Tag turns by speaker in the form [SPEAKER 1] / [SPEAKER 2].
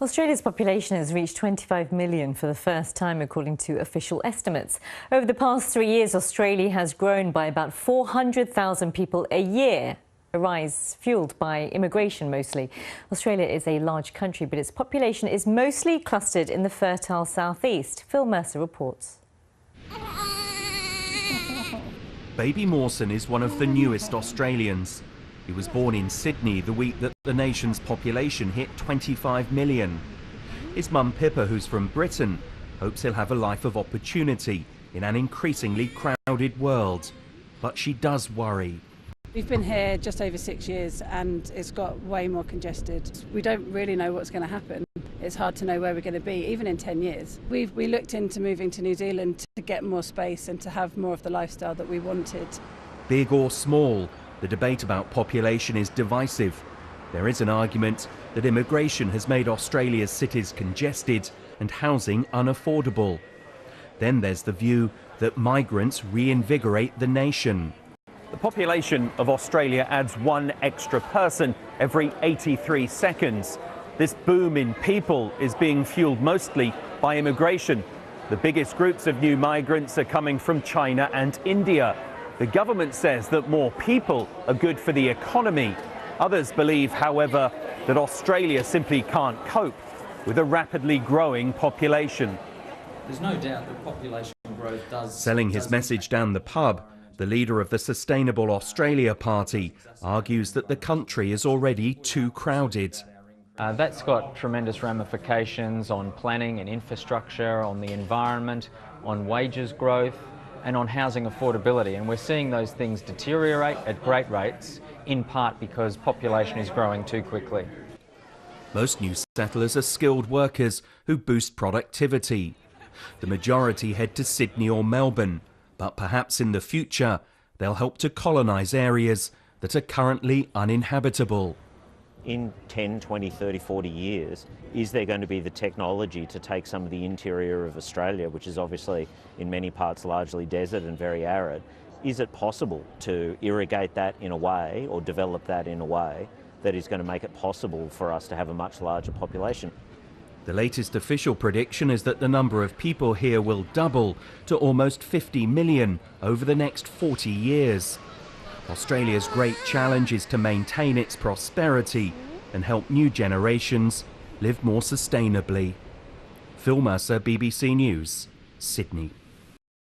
[SPEAKER 1] Australia's population has reached 25 million for the first time, according to official estimates. Over the past 3 years, Australia has grown by about 400,000 people a year, a rise fuelled by immigration mostly. Australia is a large country, but its population is mostly clustered in the fertile southeast. Phil Mercer reports.
[SPEAKER 2] Baby Mawson is one of the newest Australians. He was born in Sydney the week that the nation's population hit 25 million. His mum Pippa, who's from Britain, hopes he'll have a life of opportunity in an increasingly crowded world. But she does worry.
[SPEAKER 3] We've been here just over 6 years and it's got way more congested. We don't really know what's going to happen. It's hard to know where we're going to be, even in 10 years. We looked into moving to New Zealand to get more space and to have more of the lifestyle that we wanted.
[SPEAKER 2] Big or small, the debate about population is divisive. There is an argument that immigration has made Australia's cities congested and housing unaffordable. Then there's the view that migrants reinvigorate the nation.
[SPEAKER 4] The population of Australia adds one extra person every 83 seconds. This boom in people is being fueled mostly by immigration. The biggest groups of new migrants are coming from China and India. The government says that more people are good for the economy. Others believe, however, that Australia simply can't cope with a rapidly growing population.
[SPEAKER 5] There's no doubt that population growth does...
[SPEAKER 2] Selling his message down the pub, the leader of the Sustainable Australia Party argues that the country is already too crowded.
[SPEAKER 6] That's got tremendous ramifications on planning and infrastructure, on the environment, on wages growth and on housing affordability. And we're seeing those things deteriorate at great rates, in part because population is growing too quickly.
[SPEAKER 2] Most new settlers are skilled workers who boost productivity. The majority head to Sydney or Melbourne, but perhaps in the future they'll help to colonise areas that are currently uninhabitable.
[SPEAKER 7] In 10, 20, 30, 40 years, is there going to be the technology to take some of the interior of Australia, which is obviously in many parts largely desert and very arid, is it possible to irrigate that in a way or develop that in a way that is going to make it possible for us to have a much larger population?
[SPEAKER 2] The latest official prediction is that the number of people here will double to almost 50 million over the next 40 years. Australia's great challenge is to maintain its prosperity and help new generations live more sustainably. Phil Mercer, BBC News, Sydney.